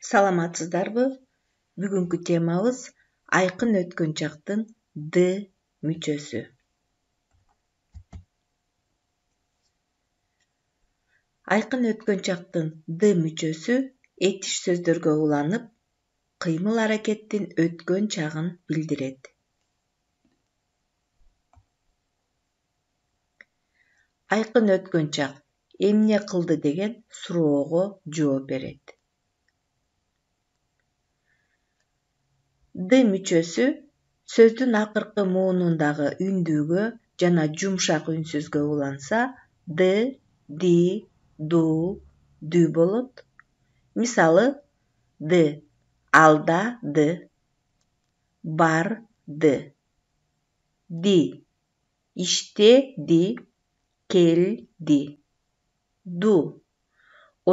Саламатсыздарбы? Бүгүнкү темабыз айкын өткөн чактын D мүчөсү. Айкын өткөн чактын D мүчөсү этиш сөздөргө уланып, кыймыл аракеттин өткөн чагын билдирет. Айкын өткөн чак эмне кылды деген суроого жооп берет. D мүчөсү сөздүн акыркы муунундагы үндүүгө жана жумшак үнсүзгө уланса, D, ди, ду, дүү болот. Мисалы, D алда D, бар D, ди иште ди, келди, ду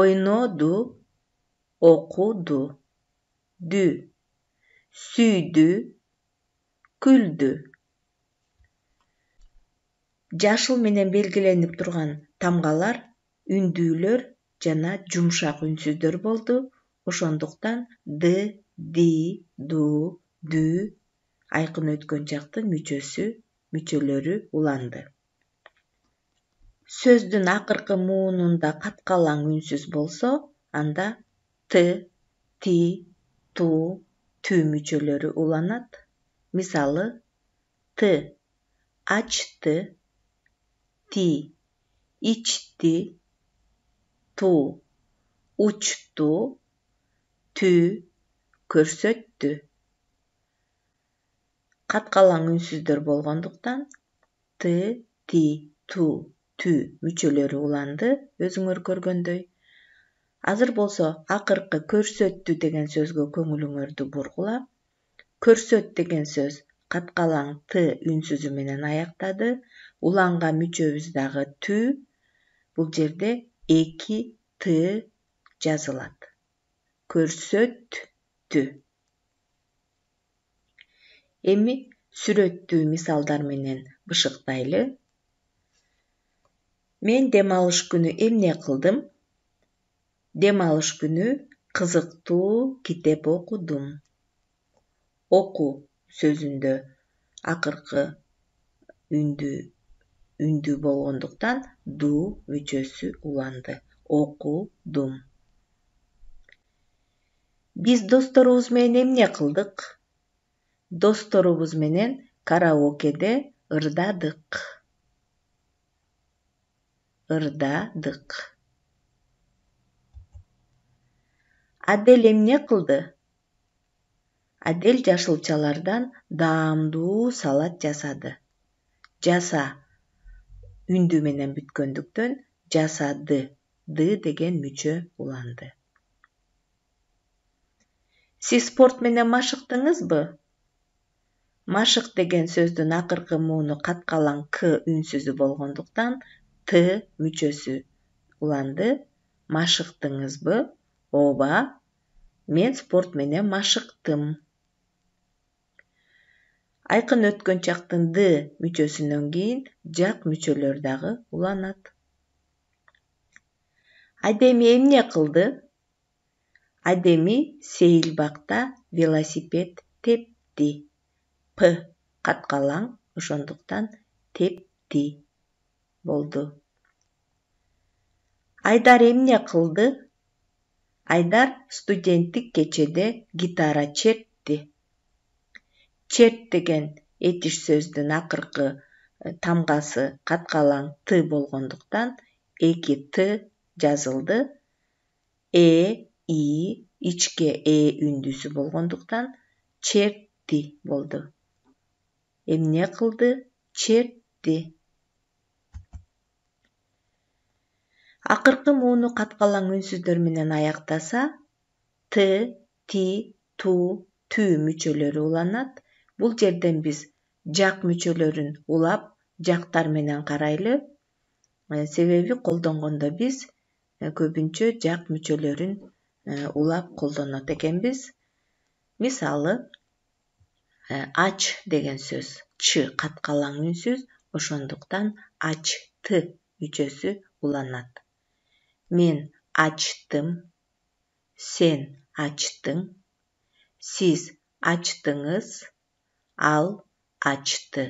ойноду, окуду, дүү сүйдү, күлдү. Жашыл менен белгиленип турган тамгалар үндүүлөр жана жумшак үнсүздөр болду. Ошондуктан D, ди, ду, дүү айкын өткөн чактын мүчөлөрү уланды. Сөздүн акыркы муунунда каткалаң үнсүз болсо, анда Т, ти, ту, түү мүчөлөрү уланат. Мисалы, Т ачты, ти ичти, ту учту, түү көрсөттү. Каткалаң үнсүздөр болгондуктан Т, ти, ту, түү мүчөлөрү уланды, өзүңөр көргөндөй. Азыр болсо акыркы көрсөттү деген сөзгө көңүлүңөрдү бургулап, көрсөт деген сөз каткалаң Т үнсүзү менен аяктады. Уланган мүчөбүз дагы түү. Бул жерде 2 Т жазылат. Көрсөттү. Эми сүрөттүү мисалдар менен бышыктайлы. Мен дем алыш күнү эмне кылдым? Дем алыш күнү кызыктуу китеп окудум. Оку сөзүндө акыркы үндүү болгондуктан ду мүчөсү уланды. Окудум. Биз досторубуз менен эмне кылдык? Досторубуз менен караокеде ырдадык. Адель эмне кылды? Адель жашылчалардан даамдуу салат жасады. Жаса үндүү менен бүткөндүктөн жасады. Д деген мүчө уланды. Сиз спорт менен машыктыңызбы? Машык деген сөздүн акыркы мууну каткалаң К үнсүзү болгондуктан Т мүчөсү уланды. Машыктыңызбы? Ооба, мен спорт менен машыктым. Айкын өткөн чактын D мүчөсүнөн кийин жак мүчөлөр дагы уланат. Адеми эмне кылды? Адеми сейилбакта велосипед тепти. П каткалаң, ошондуктан тепти болду. Айдар эмне кылды? Айдар студенттик кечеде гитара чертти. Черт деген этиш сөздүн акыркы тамгасы каткалаң Т болгондуктан 2 Т жазылды. И ичке үндүүсү болгондуктан черти болду. Эмне кылды? Чертти. Акыркы мууну каткалаң үнсүздөр менен аяктаса, Т, ти, ту, түү мүчөлөрү уланат. Бул жерден биз жак мүчөлөрүн улап, жактар менен карайлы. Себеби колдонгондо биз көбүнчө жак мүчөлөрүн улап колдонот экенбиз. Мисалы, ач деген сөз Ч каткалаң үнсүз, ошондуктан ачты мүчөсү уланат. Мен ачтым, сен açtың. Siz açtınız. Al açtı.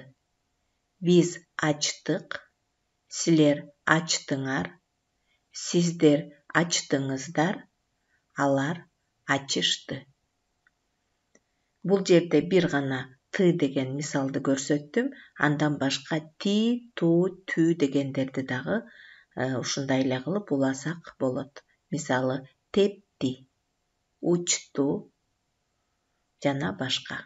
Biz açtık. Силер açtыңар. Сиздер açtыңыздар. Алар açышты. Бұл жерде bir ғана ты деген мисалды көрсөттүм. Андан башка ти, ту, түү дегендерди дагы ушундай эле кылып уласак болот. Мисалы тепти, учту жана башка.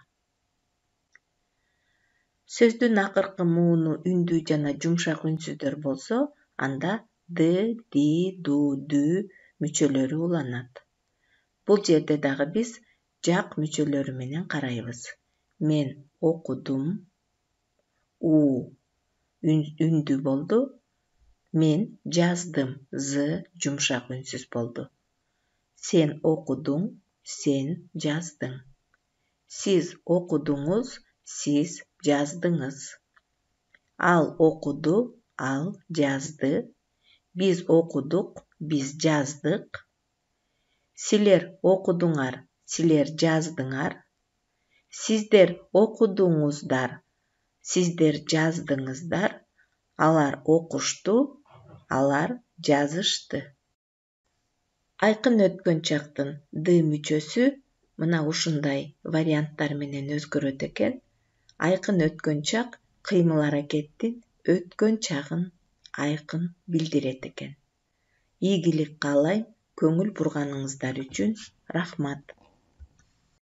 Сөздүн акыркы мууну үндүү жана жумшак үнсүздөр болсо, анда ды, ди, ду, дүү мүчөлөрү уланат. Бул жерде дагы биз жак мүчөлөрү менен карайбыз. Мен окудум. У үндүү болду. Мен жаздым. З жумшак үнсүз болду. Сен окудуң. Сен жаздың. Сиз окудуңуз. Сиз жаздыңыз. Ал окуду. Ал жазды. Биз окудук. Биз жаздык. Силер окудуңар. Силер жаздыңар. Сиздер окудуңуздар. Сиздер жаздыңыздар. Алар окушту. Алар жазышты. Айкын өткөн чактын ды мүчөсү мына ушундай варианттар менен өзгөрөт экен. Айкын өткөн чак кыймыл аракеттин өткөн чагын айкын билдирет экен. Ийгилик каалайм. Көңүл бурганыңыздар үчүн рахмат.